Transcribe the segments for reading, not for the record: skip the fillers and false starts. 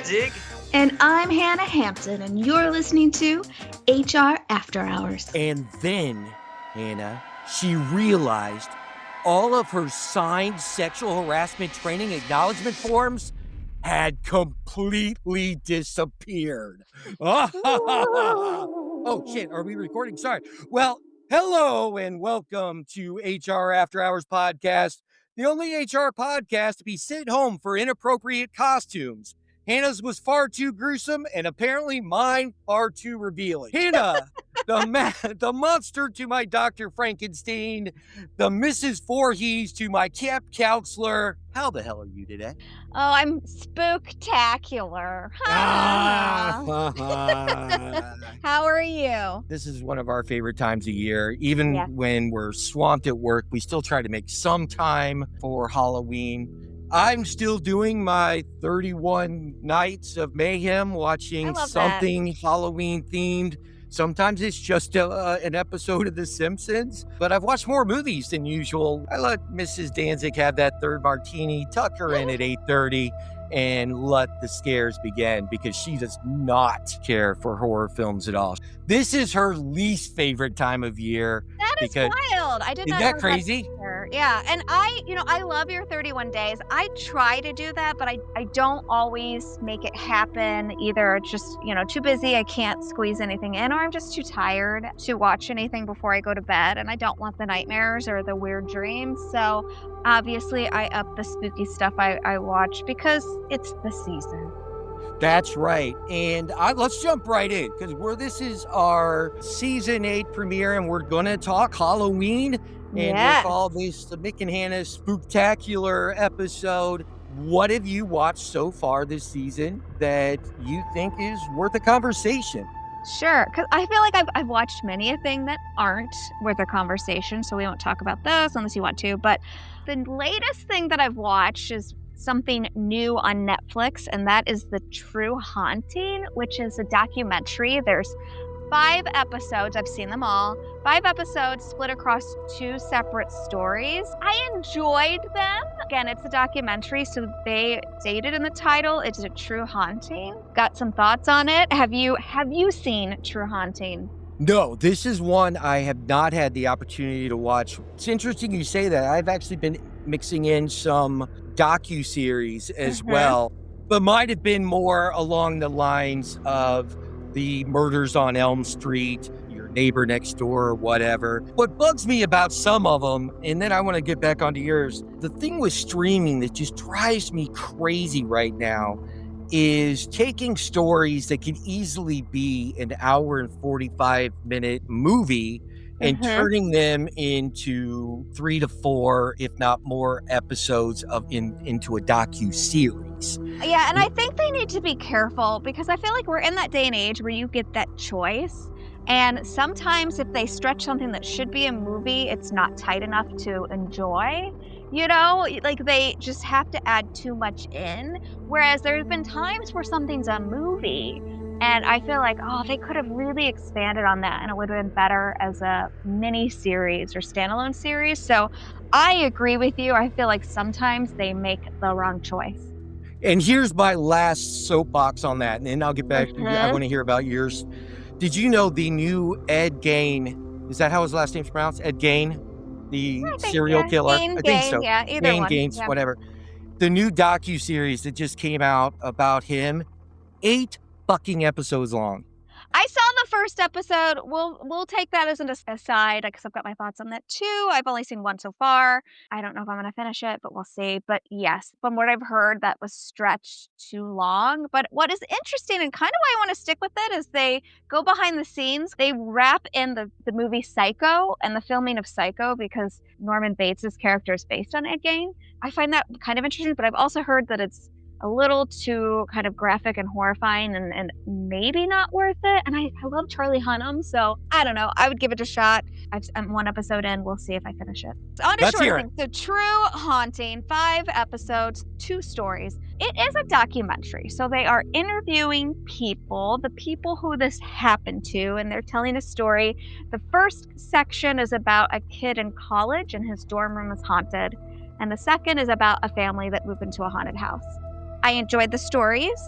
Danzig. And I'm Hannah Hampton, and you're listening to HR After Hours. And then, Hannah, she realized all of her signed sexual harassment training acknowledgement forms had completely disappeared. Oh, shit. Are we recording? Sorry. Well, hello and welcome to HR After Hours podcast, the only HR podcast to be sent home for inappropriate costumes. Hannah's was far too gruesome, and apparently mine far too revealing. Hannah, the monster to my Dr. Frankenstein, the Mrs. Voorhees to my camp counselor. How the hell are you today? Oh, I'm spooktacular. How are you? This is one of our favorite times of year. Even when we're swamped at work, we still try to make some time for Halloween. I'm still doing my 31 nights of mayhem, watching something Halloween themed. Sometimes it's just an episode of The Simpsons, but I've watched more movies than usual. I let Mrs. Danzig have that third martini, tuck her in at 8:30, and let the scares begin because she does not care for horror films at all. This is her least favorite time of year. That is wild. I did not know that crazy? Yeah, and I love your 31 days. I try to do that, but I don't always make it happen. Either it's just, too busy, I can't squeeze anything in, or I'm just too tired to watch anything before I go to bed, and I don't want the nightmares or the weird dreams. So obviously I up the spooky stuff I watch because it's the season. That's right. And let's jump right in because this is our season 8 premiere, and we're going to talk Halloween. And we'll call this the Mick and Hanna Spooktacular episode. What have you watched so far this season that you think is worth a conversation? Sure, because I feel like I've watched many a thing that aren't worth a conversation, so we won't talk about those unless you want to. But the latest thing that I've watched is something new on Netflix, and that is The True Haunting, which is a documentary. There's 5 episodes. I've seen them all. 5 episodes split across 2 separate stories. I enjoyed them. Again, it's a documentary, so they stated in the title, it's a true haunting. Got some thoughts on it. Have you seen True Haunting? No, this is one I have not had the opportunity to watch. It's interesting you say that. I've actually been mixing in some docu-series as well, but might have been more along the lines of the Murders on Elm Street, Your Neighbor Next Door, or whatever. What bugs me about some of them, and then I want to get back onto yours, the thing with streaming that just drives me crazy right now is taking stories that could easily be an hour and 45-minute movie and turning them into 3 to 4, if not more, episodes into a docu-series. Yeah, and I think they need to be careful because I feel like we're in that day and age where you get that choice. And sometimes if they stretch something that should be a movie, it's not tight enough to enjoy. Like they just have to add too much in. Whereas there's been times where something's a movie and I feel like, they could have really expanded on that and it would have been better as a mini series or standalone series. So I agree with you. I feel like sometimes they make the wrong choice. And here's my last soapbox on that, and then I'll get back. I want to hear about yours. Did you know the new Ed Gein, is that how his last name's pronounced? Ed Gein, the serial killer? I think so. Yeah, either one. Gaines, whatever. The new docu-series that just came out about him, 8 fucking episodes long. I saw the first episode. We'll take that as an aside because I've got my thoughts on that too. I've only seen one so far. I don't know if I'm going to finish it, but we'll see. But yes, from what I've heard, that was stretched too long. But what is interesting and kind of why I want to stick with it is they go behind the scenes. They wrap in the movie Psycho and the filming of Psycho because Norman Bates' character is based on Ed Gein. I find that kind of interesting, but I've also heard that it's a little too kind of graphic and horrifying and maybe not worth it. And I love Charlie Hunnam, so I don't know. I would give it a shot. I'm 1 episode in. We'll see if I finish it. So on to short thing. The True Haunting, 5 episodes, 2 stories. It is a documentary. So they are interviewing the people who this happened to, and they're telling a story. The first section is about a kid in college and his dorm room is haunted. And the second is about a family that moved into a haunted house. I enjoyed the stories.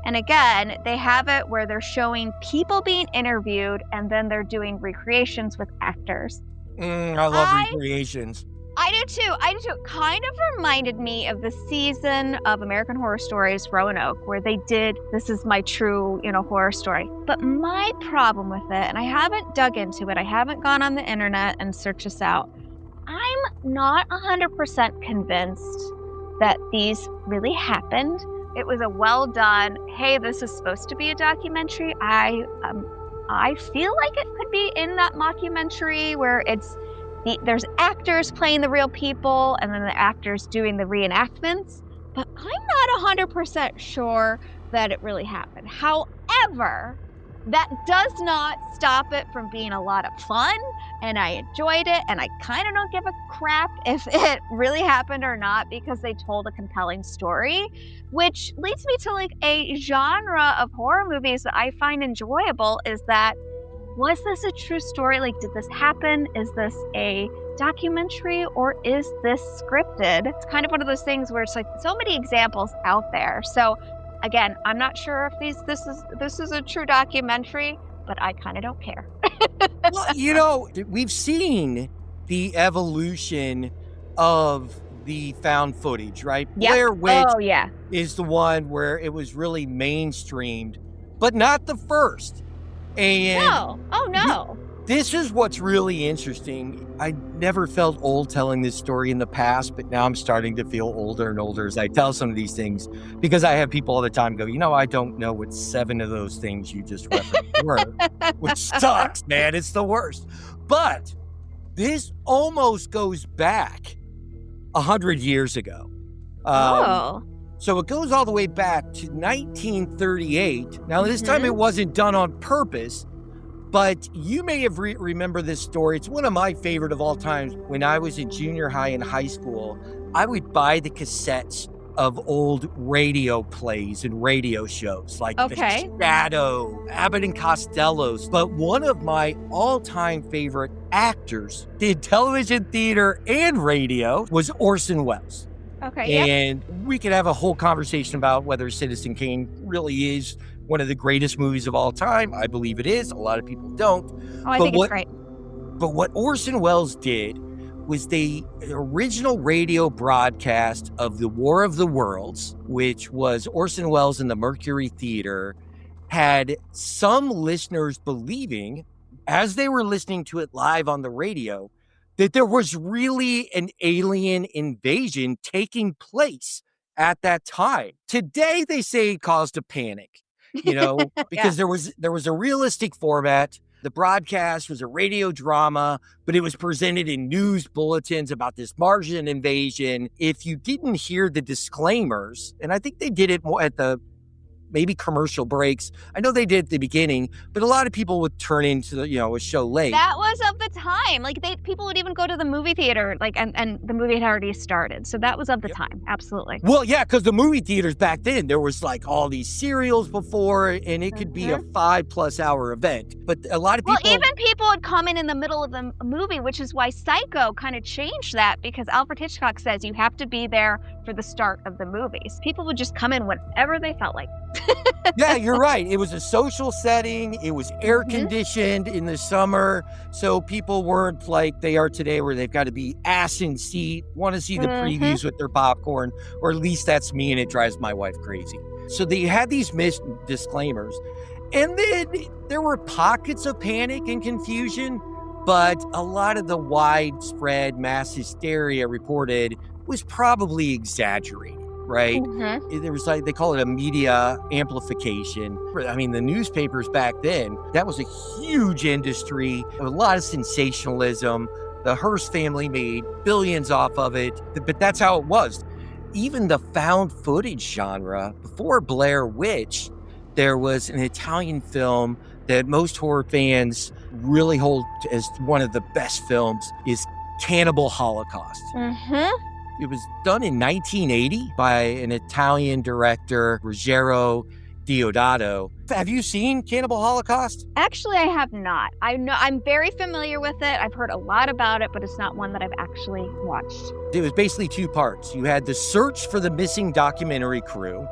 And again, they have it where they're showing people being interviewed and then they're doing recreations with actors. I love recreations. I do too. It kind of reminded me of the season of American Horror Stories Roanoke where they did This Is My True, horror story. But my problem with it, and I haven't dug into it, I haven't gone on the internet and searched this out, I'm not 100% convinced that these really happened. It was a well done, hey, this is supposed to be a documentary. I feel like it could be in that mockumentary where there's actors playing the real people and then the actors doing the reenactments, but I'm not 100% sure that it really happened. However, that does not stop it from being a lot of fun, and I enjoyed it, and I kind of don't give a crap if it really happened or not because they told a compelling story, which leads me to like a genre of horror movies that I find enjoyable is that, was this a true story? Like, did this happen? Is this a documentary or is this scripted? It's kind of one of those things where it's like so many examples out there. So again, I'm not sure if this is a true documentary, but I kind of don't care. Well, we've seen the evolution of the found footage, right? Yep. Blair Witch yeah. is the one where it was really mainstreamed, but not the first. And no. This is what's really interesting. I never felt old telling this story in the past, but now I'm starting to feel older and older as I tell some of these things because I have people all the time go, I don't know what 7 of those things you just referenced were, which sucks, man. It's the worst. But this almost goes back 100 years ago. So it goes all the way back to 1938. Now, this time it wasn't done on purpose, but you may have remember this story. It's one of my favorite of all times. When I was in junior high and high school, I would buy the cassettes of old radio plays and radio shows like The Shadow, Abbott and Costello's. But one of my all-time favorite actors did television, theater, and radio was Orson Welles. Okay. And we could have a whole conversation about whether Citizen Kane really is one of the greatest movies of all time. I believe it is. A lot of people don't. I think it's great. But what Orson Welles did was the original radio broadcast of The War of the Worlds, which was Orson Welles in the Mercury Theater, had some listeners believing, as they were listening to it live on the radio, that there was really an alien invasion taking place at that time. Today, they say it caused a panic, because there was a realistic format. The broadcast was a radio drama, but it was presented in news bulletins about this Martian invasion. If you didn't hear the disclaimers, and I think they did it more at the maybe commercial breaks. I know they did at the beginning, but a lot of people would turn into a show late. That was of the time. Like people would even go to the movie theater, and the movie had already started. So that was of the time. Absolutely. Well, yeah, because the movie theaters back then, there was like all these serials before, and it could be a 5+ hour event. But a lot of people. Well, even people would come in the middle of the movie, which is why Psycho kind of changed that, because Alfred Hitchcock says you have to be there for the start of the movies. People would just come in whenever they felt like. Yeah, you're right. It was a social setting. It was air conditioned in the summer. So people weren't like they are today where they've got to be ass in seat, want to see the previews with their popcorn, or at least that's me and it drives my wife crazy. So they had these disclaimers. And then there were pockets of panic and confusion, but a lot of the widespread mass hysteria reported was probably exaggerated. Right? There was they call it a media amplification. I mean, the newspapers back then, that was a huge industry, a lot of sensationalism. The Hearst family made billions off of it, but that's how it was. Even the found footage genre, before Blair Witch, there was an Italian film that most horror fans really hold as one of the best films, is Cannibal Holocaust. It was done in 1980 by an Italian director, Ruggero Deodato. Have you seen Cannibal Holocaust? Actually, I have not. I'm very familiar with it. I've heard a lot about it, but it's not one that I've actually watched. It was basically 2 parts. You had the search for the missing documentary crew,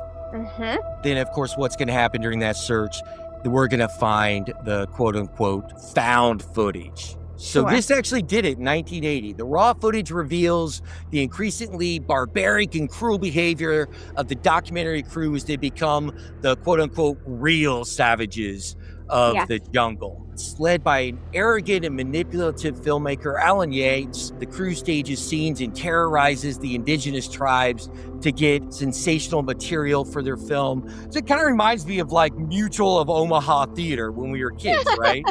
Then, of course, what's going to happen during that search? We're going to find the quote-unquote found footage. So this actually did it in 1980. The raw footage reveals the increasingly barbaric and cruel behavior of the documentary crew as they become the quote-unquote real savages of the jungle. It's led by an arrogant and manipulative filmmaker, Alan Yates. The crew stages scenes and terrorizes the indigenous tribes to get sensational material for their film. So it kind of reminds me of like Mutual of Omaha Theater when we were kids, right?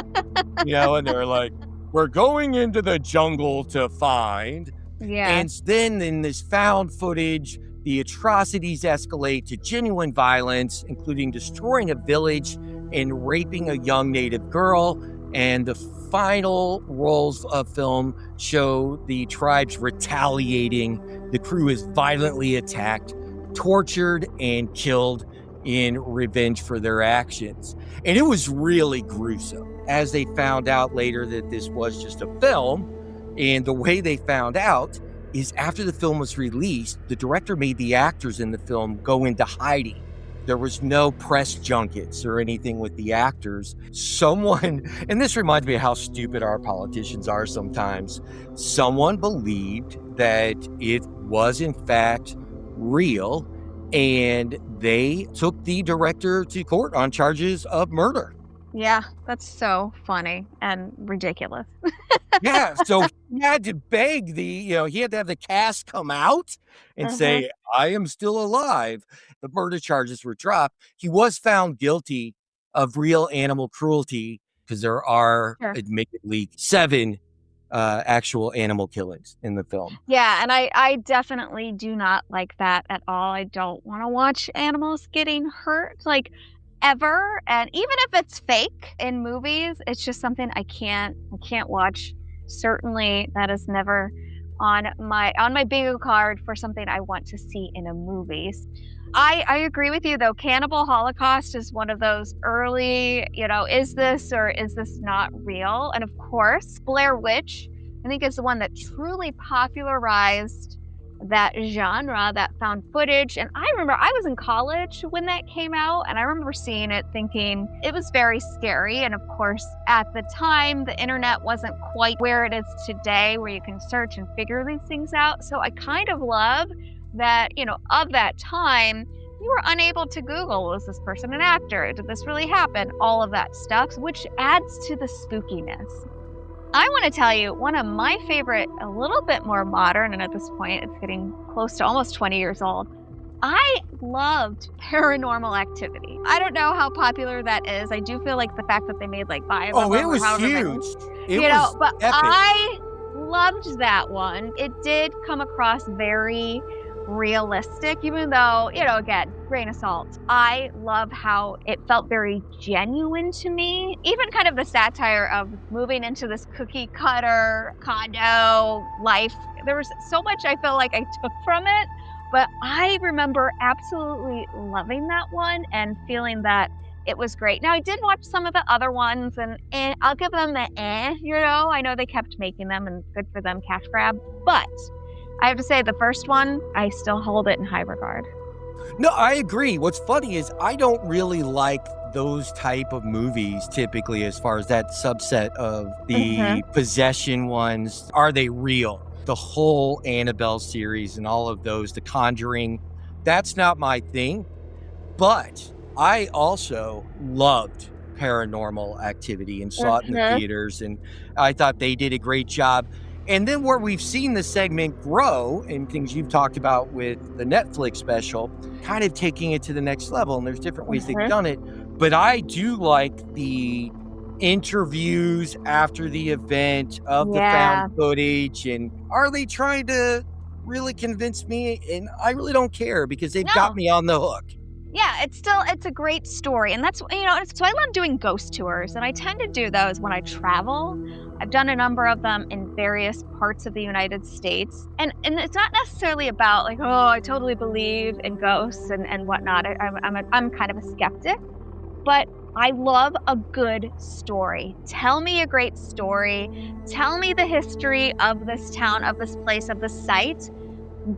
And they're like, we're going into the jungle to find. And then in this found footage, the atrocities escalate to genuine violence, including destroying a village and raping a young native girl. And the final rolls of film show the tribes retaliating. The crew is violently attacked, tortured, and killed in revenge for their actions. And it was really gruesome. As they found out later that this was just a film, and the way they found out is after the film was released, the director made the actors in the film go into hiding. There was no press junkets or anything with the actors. Someone, and this reminds me of how stupid our politicians are sometimes, someone believed that it was in fact real, and they took the director to court on charges of murder. Yeah, that's so funny and ridiculous. So he had to beg he had to have the cast come out and say, I am still alive. The murder charges were dropped. He was found guilty of real animal cruelty because there are admittedly 7 actual animal killings in the film. Yeah, and I definitely do not like that at all. I don't want to watch animals getting hurt. Like, ever. And even if it's fake in movies, it's just something I can't watch. Certainly that is never on my bingo card for something I want to see in a movie. I agree with you though. Cannibal Holocaust is one of those early, is this or is this not real? And of course, Blair Witch, I think, is the one that truly popularized that genre, that found footage. And I remember I was in college when that came out, and I remember seeing it thinking it was very scary. And of course, at the time, the internet wasn't quite where it is today, where you can search and figure these things out. So I kind of love that, of that time, you were unable to Google, was this person an actor? Did this really happen? All of that stuff, which adds to the spookiness. I want to tell you one of my favorite, a little bit more modern, and at this point it's getting close to almost 20 years old. I loved Paranormal Activity. I don't know how popular that is. I do feel like the fact that they made like 5 of them. It was huge. But epic. I loved that one. It did come across very realistic, even though, again, grain of salt. I love how it felt very genuine to me. Even kind of the satire of moving into this cookie cutter condo life. There was so much I feel like I took from it, but I remember absolutely loving that one and feeling that it was great. Now, I did watch some of the other ones, and I'll give them the I know they kept making them, and good for them, cash grab, but I have to say, the first one, I still hold it in high regard. No, I agree. What's funny is I don't really like those type of movies typically, as far as that subset of the possession ones. Are they real? The whole Annabelle series and all of those, The Conjuring, that's not my thing. But I also loved Paranormal Activity and saw it in the theaters, and I thought they did a great job. And then where we've seen the segment grow and things you've talked about with the Netflix special, kind of taking it to the next level. And there's different ways they've done it. But I do like the interviews after the event of the found footage. And are they trying to really convince me? And I really don't care because they've got me on the hook. Yeah, it's a great story. And that's, so I love doing ghost tours, and I tend to do those when I travel. I've done a number of them in various parts of the United States. And it's not necessarily about like, oh, I totally believe in ghosts and whatnot. I'm kind of a skeptic, but I love a good story. Tell me a great story. Tell me the history of this town, of this place, of this site.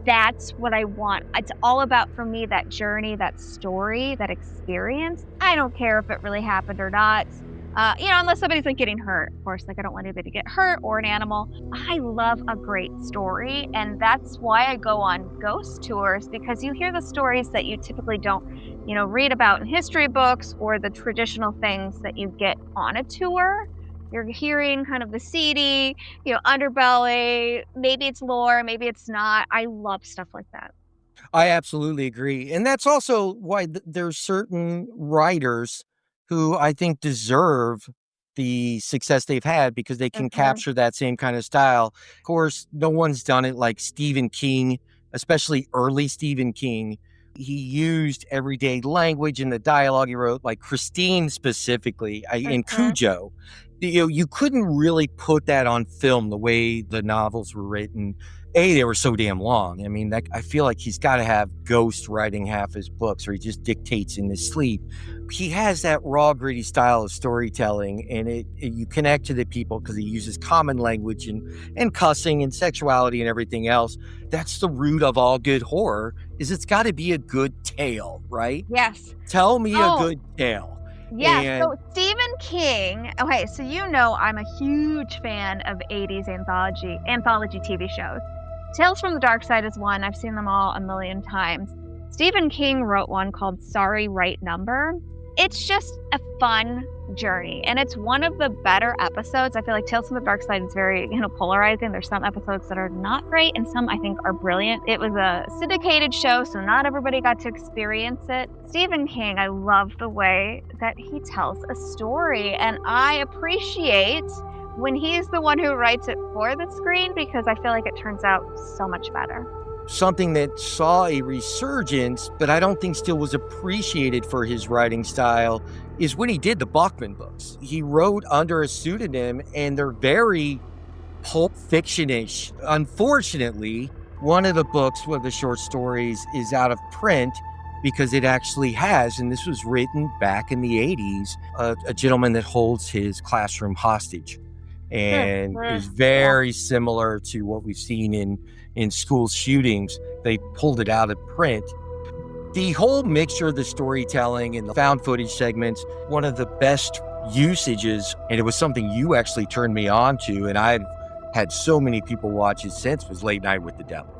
That's what I want. It's all about, for me, that journey, that story, that experience. I don't care if it really happened or not. Unless somebody's like getting hurt, of course, like I don't want anybody to get hurt or an animal. I love a great story, and that's why I go on ghost tours, because you hear the stories that you typically don't, read about in history books or the traditional things that you get on a tour. You're hearing kind of the seedy, underbelly. Maybe it's lore, maybe it's not. I love stuff like that. I absolutely agree. And that's also why there's certain writers who I think deserve the success they've had because they can Mhm. capture that same kind of style. Of course, no one's done it like Stephen King, especially early Stephen King. He used everyday language in the dialogue he wrote, like Christine specifically, in Mhm. Cujo. You couldn't really put that on film the way the novels were written. They were so damn long. I mean, I feel like he's got to have ghost writing half his books, or he just dictates in his sleep. He has that raw, gritty style of storytelling, and you connect to the people because he uses common language and cussing and sexuality and everything else. That's the root of all good horror. Is it's got to be a good tale, right? Yes. Tell me a Oh, good tale. yes. And So Stephen King. Okay, so I'm a huge fan of 80s anthology TV shows. Tales from the Dark Side is one. I've seen them all a million times. Stephen King wrote one called Sorry, Right Number. It's just a fun journey, and it's one of the better episodes. I feel like Tales from the Dark Side is very, polarizing. There's some episodes that are not great, and some I think are brilliant. It was a syndicated show, so not everybody got to experience it. Stephen King, I love the way that he tells a story, and I appreciate when he's the one who writes it for the screen, because I feel like it turns out so much better. something that saw a resurgence, but I don't think still was appreciated for his writing style, is when he did the Bachman books. He wrote under a pseudonym, and they're very pulp fiction-ish. Unfortunately, one of the short stories, is out of print because it actually has, and this was written back in the 80s, a gentleman that holds his classroom hostage, and is Yeah. very similar to what we've seen in school shootings. They pulled it out of print. The whole mixture of the storytelling and the found footage segments, one of the best usages, and it was something you actually turned me on to, and I've had so many people watch it since, was Late Night with the Devil.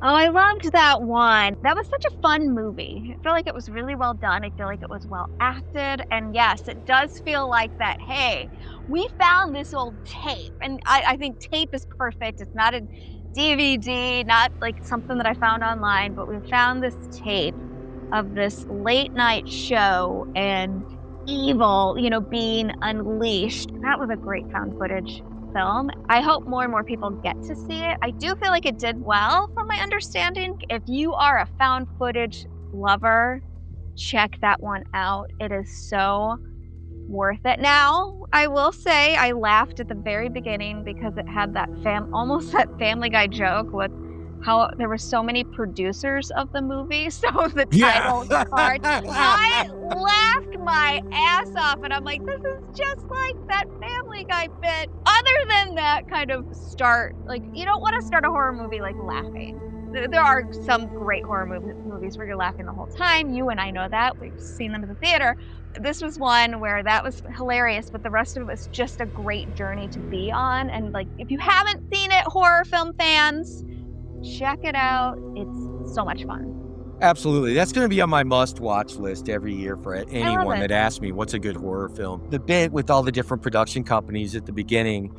Oh, I loved that one. That was such a fun movie. I feel like it was really well done. I feel like it was well acted. And yes, it does feel like that, hey, we found this old tape. And I think tape is perfect. It's not a DVD, not like something that I found online, but we found this tape of this late night show and evil, being unleashed. That was a great found footage film. I hope more and more people get to see it. I do feel like it did well, from my understanding. If you are a found footage lover, check that one out. It is so worth it. Now, I will say I laughed at the very beginning because it had that almost that Family Guy joke with how there were so many producers of the movie, so the title card. I laughed my ass off, and I'm like, this is just like that Family Guy bit. Other than that kind of start, like, you don't want to start a horror movie like laughing. There are some great horror movies where you're laughing the whole time. You and I know that. We've seen them in the theater. This was one where that was hilarious, but the rest of it was just a great journey to be on. And like, if you haven't seen it, horror film fans, check it out. It's so much fun. Absolutely. That's going to be on my must-watch list every year for anyone it. that asks me what's a good horror film. The bit with all the different production companies at the beginning,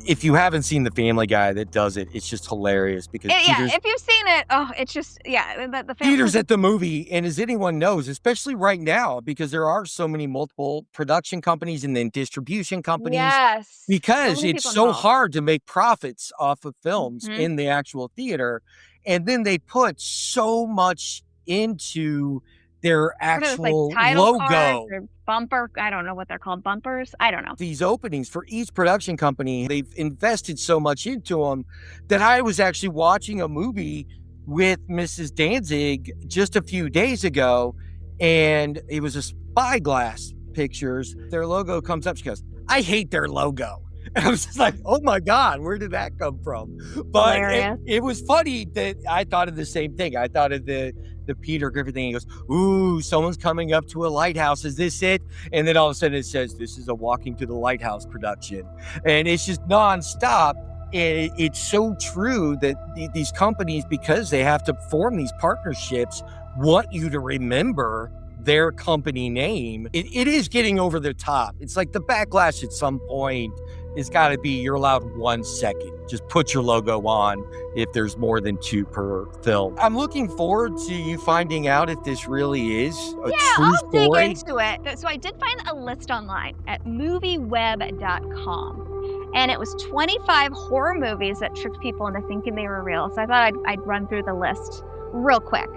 if you haven't seen The Family Guy that does it, it's just hilarious because If you've seen it, it's just, the Peter's at the movie, and as anyone knows, especially right now, because there are so many multiple production companies and then distribution companies, yes, because many it's people so involved. hard to make profits off of films Mhm. in the actual theater. And then they put so much into their What are those, like, actual title cards logo. or bumper? I don't know what they're called. Bumpers? I don't know. These openings for each production company, they've invested so much into them that I was actually watching a movie with Mrs. Danzig just a few days ago, and it was a Spyglass Pictures. Their logo comes up. She goes, I hate their logo. I was just like, oh my God, where did that come from? But Hilarious. it was funny that I thought of the same thing. I thought of the Peter Griffin thing. He goes, ooh, someone's coming up to a lighthouse. Is this it? And then all of a sudden it says, this is a Walking to the Lighthouse production. And it's just nonstop. It's so true that these companies, because they have to form these partnerships, want you to remember their company name. It is getting over the top. It's like the backlash at some point has got to be, you're allowed 1 second. Just put your logo on if there's more than 2 per film. I'm looking forward to you finding out if this really is a true I'll dig story. into it. So I did find a list online at movieweb.com. And it was 25 horror movies that tricked people into thinking they were real. So I thought I'd run through the list real quick.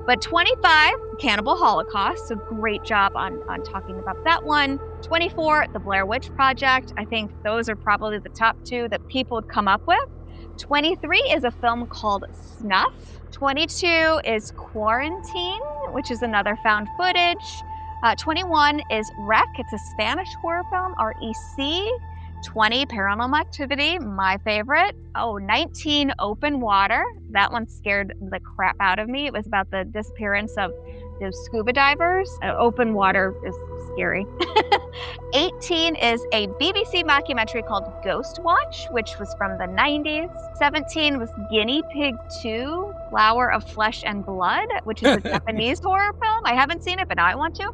But 25, Cannibal Holocaust, so great job on talking about that one. 24, The Blair Witch Project. I think those are probably the top 2 that people would come up with. 23 is a film called Snuff. 22 is Quarantine, which is another found footage. 21 is Wreck. It's a Spanish horror film, REC. 20, Paranormal Activity, my favorite. 19, Open Water. That one scared the crap out of me. It was about the disappearance of those scuba divers. Open Water is scary. 18 is a BBC mockumentary called Ghost Watch, which was from the 90s. 17 was Guinea Pig 2, Flower of Flesh and Blood, which is a Japanese horror film. I haven't seen it, but now I want to.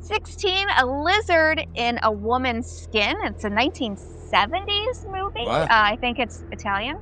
16, A Lizard in a Woman's Skin. It's a 1970s movie. Wow. I think it's Italian.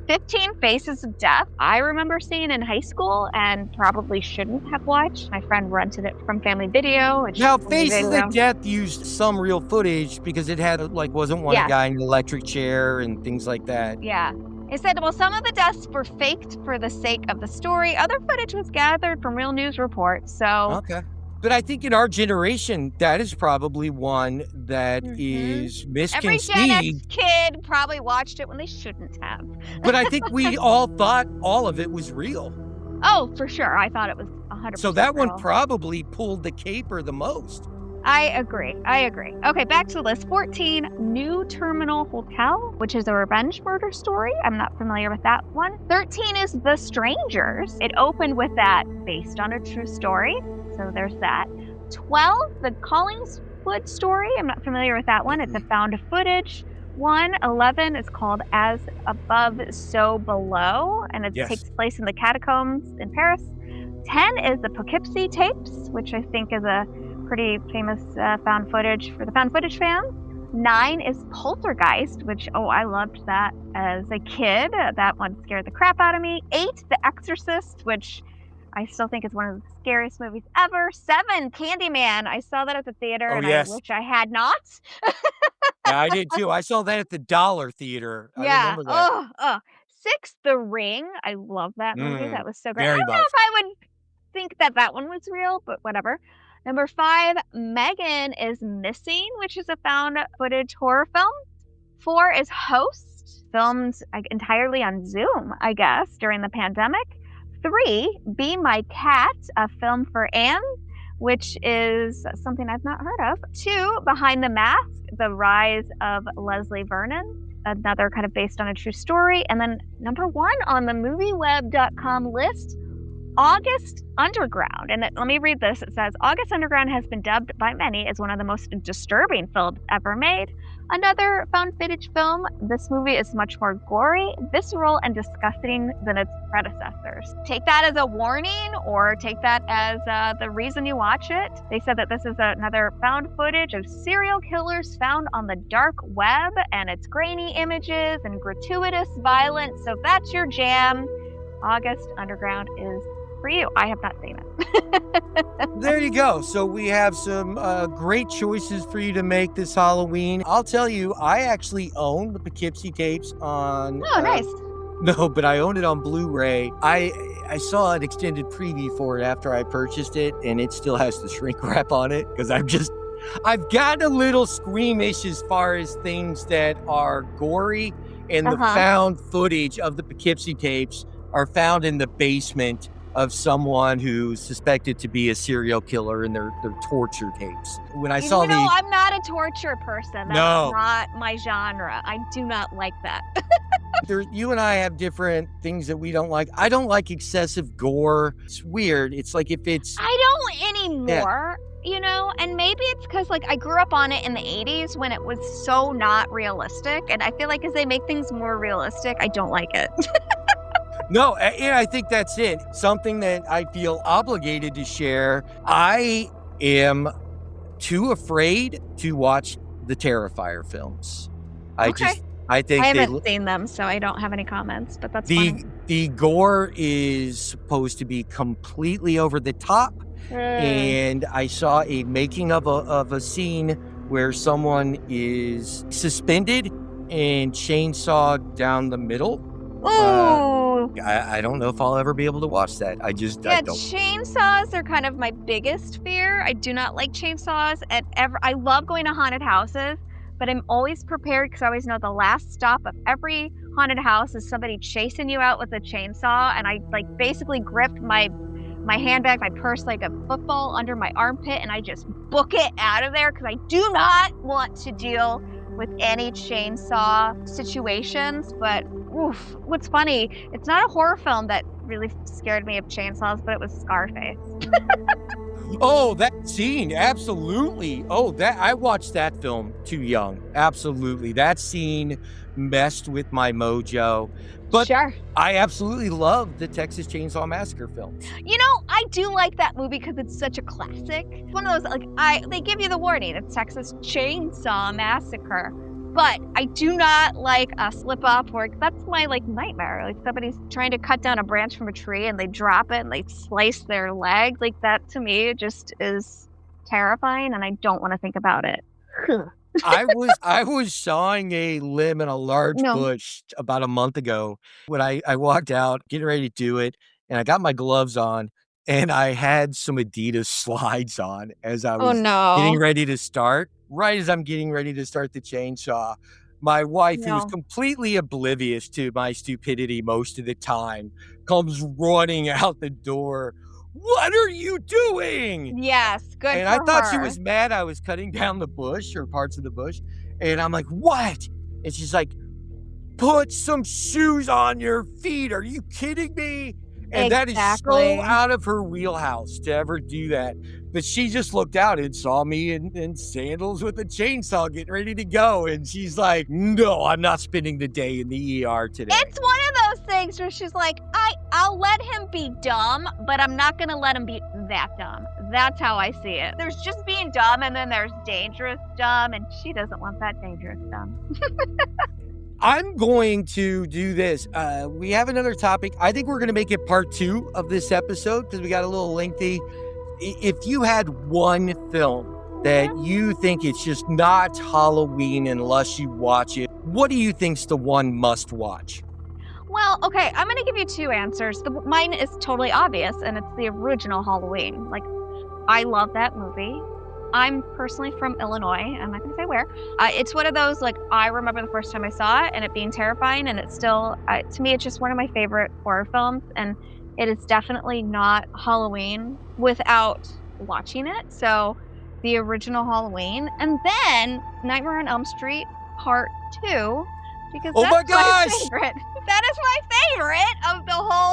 15, Faces of Death. I remember seeing in high school and probably shouldn't have watched. My friend rented it from Family Video. Now, Faces of Death used some real footage because it had, wasn't one a guy in an electric chair and things like that. Yeah. It said, well, some of the deaths were faked for the sake of the story. Other footage was gathered from real news reports. So. Okay. But I think in our generation, that is probably one that is misconceived. Every Gen X kid probably watched it when they shouldn't have. But I think we all thought all of it was real. Oh, for sure. I thought it was 100% So that real. one probably pulled the caper the most. I agree. Okay, back to the list. 14, New Terminal Hotel, which is a revenge murder story. I'm not familiar with that one. 13 is The Strangers. It opened with that based on a true story. So there's that. 12, The Collingswood Story. I'm not familiar with that one. It's a found footage one. 11 is called As Above, So Below, and it takes place in the catacombs in Paris. 10 is The Poughkeepsie Tapes, which I think is a pretty famous found footage for the found footage fans. 9 is Poltergeist, which, I loved that as a kid. That one scared the crap out of me. 8, The Exorcist, which I still think is one of the scariest movies ever. 7, Candyman. I saw that at the theater, and I wish I had not. Yeah, I did too. I saw that at the Dollar Theater. I remember that. 6, The Ring. I love that movie. That was so great. Very I don't know if I would think that one was real, but whatever. Number 5, Megan is Missing, which is a found footage horror film. 4 is Host, filmed entirely on Zoom, I guess, during the pandemic. 3, Be My Cat, a film for Anne, which is something I've not heard of. 2, Behind the Mask, The Rise of Leslie Vernon, another kind of based on a true story. And then number 1 on the movieweb.com list, August Underground. And let me read this. It says, August Underground has been dubbed by many as one of the most disturbing films ever made. Another found footage film, this movie is much more gory, visceral, and disgusting than its predecessors. Take that as a warning, or take that as the reason you watch it. They said that this is another found footage of serial killers found on the dark web, and it's grainy images and gratuitous violence. So if that's your jam, August Underground is for you. I have not seen it. There you go. So we have some great choices for you to make this Halloween. I'll tell you, I actually own the Poughkeepsie Tapes on... Oh, nice. No, but I own it on Blu-ray. I saw an extended preview for it after I purchased it, and it still has the shrink wrap on it, because I've gotten a little squeamish as far as things that are gory, and the found footage of the Poughkeepsie Tapes are found in the basement of someone who's suspected to be a serial killer in their torture tapes. When I saw I'm not a torture person. That's No. not my genre. I do not like that. You and I have different things that we don't like. I don't like excessive gore. It's weird. It's like if it's... I don't anymore, and maybe it's because, like, I grew up on it in the 80s when it was so not realistic, and I feel like as they make things more realistic, I don't like it. No, and I think that's it. Something that I feel obligated to share. I am too afraid to watch the Terrifier films. I think I haven't seen them, so I don't have any comments, but that's fine. The gore is supposed to be completely over the top. And I saw a making of a scene where someone is suspended and chainsawed down the middle. Ooh. I don't know if I'll ever be able to watch that. I don't. Chainsaws are kind of my biggest fear. I do not like chainsaws. I love going to haunted houses, but I'm always prepared because I always know the last stop of every haunted house is somebody chasing you out with a chainsaw, and I basically gripped my handbag, my purse like a football under my armpit, and I just book it out of there because I do not want to deal with any chainsaw situations. But what's funny, it's not a horror film that really scared me of chainsaws, but it was Scarface. Oh, that scene, absolutely. Oh, I watched that film too young. Absolutely. That scene messed with my mojo. But sure. I absolutely love the Texas Chainsaw Massacre films. I do like that movie because it's such a classic. It's one of those, they give you the warning, it's Texas Chainsaw Massacre. But I do not like a slip up, or that's my nightmare. Like somebody's trying to cut down a branch from a tree and they drop it and they slice their leg. Like that to me just is terrifying, and I don't want to think about it. I was sawing a limb in a large bush about a month ago when I walked out getting ready to do it, and I got my gloves on and I had some Adidas slides on as I was getting ready to start. Right as I'm getting ready to start the chainsaw, my wife, who was completely oblivious to my stupidity most of the time, comes running out the door. What are you doing? Yes, good. And I thought she was mad I was cutting down the bush or parts of the bush. And I'm like, what? And she's like, put some shoes on your feet. Are you kidding me? And that is so out of her wheelhouse to ever do that. But she just looked out and saw me in sandals with a chainsaw getting ready to go. And she's like, no, I'm not spending the day in the ER today. It's one of those things where she's like, I'll let him be dumb, but I'm not going to let him be that dumb. That's how I see it. There's just being dumb, and then there's dangerous dumb, and she doesn't want that dangerous dumb. I'm going to do this. We have another topic. I think we're going to make it part 2 of this episode because we got a little lengthy. If you had one film that you think it's just not Halloween unless you watch it, what do you think's the one must watch? Well, okay, I'm going to give you 2 answers. Mine is totally obvious, and it's the original Halloween. I love that movie. I'm personally from Illinois. I'm not going to say where. It's one of those, I remember the first time I saw it and it being terrifying, and it's still, to me, it's just one of my favorite horror films, and it is definitely not Halloween without watching it. So, the original Halloween, and then Nightmare on Elm Street Part 2, because that's my favorite. That is my favorite of the whole,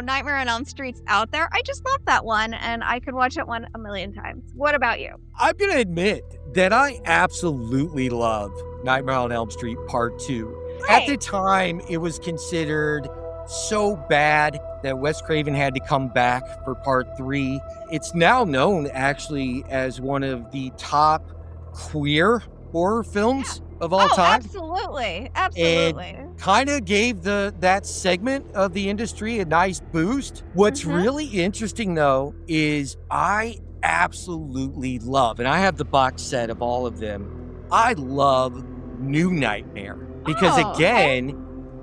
Nightmare on Elm Street's out there. I just love that one, and I could watch it a million times. What about you? I'm going to admit that I absolutely love Nightmare on Elm Street Part 2. Right. At the time, it was considered so bad that Wes Craven had to come back for Part 3. It's now known, actually, as one of the top queer horror films of all time. Absolutely. And kind of gave that segment of the industry a nice boost. What's really interesting, though, is I absolutely love, and I have the box set of all of them, I love New Nightmare. Because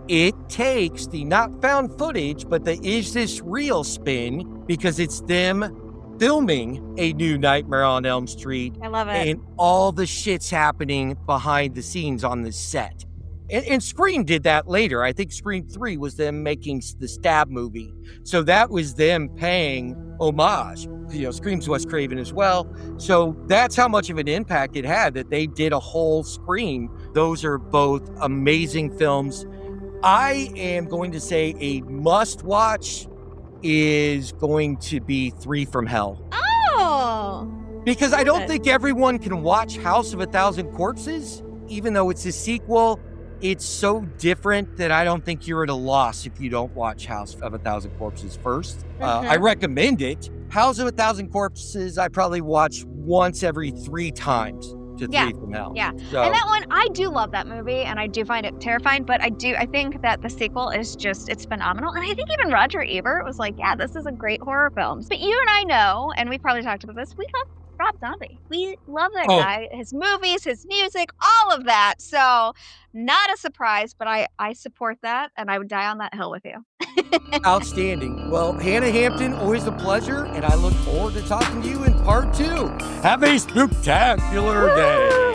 it takes the not found footage, but the is this real spin, because it's them filming a new Nightmare on Elm Street. I love it. And all the shit's happening behind the scenes on the set. And Scream did that later. I think Scream 3 was them making the Stab movie. So that was them paying homage. Scream's Wes Craven as well. So that's how much of an impact it had that they did a whole Scream. Those are both amazing films. I am going to say a must watch is going to be 3 from Hell. Oh! Because I don't think everyone can watch House of a Thousand Corpses, even though it's a sequel. It's so different that I don't think you're at a loss if you don't watch House of a Thousand Corpses first. I recommend it. House of a Thousand Corpses, I probably watch once every 3 times to 3 from Hell. Yeah. So, And that one, I do love that movie and I do find it terrifying, but I think that the sequel is it's phenomenal. And I think even Roger Ebert was like, yeah, this is a great horror film. But you and I know, and we probably talked about this, we love Rob Zombie. We love that guy, his movies, his music, all of that. So not a surprise, but I support that and I would die on that hill with you. Outstanding. Well, Hannah Hampton, always a pleasure, and I look forward to talking to you in part 2. Have a spooktacular day.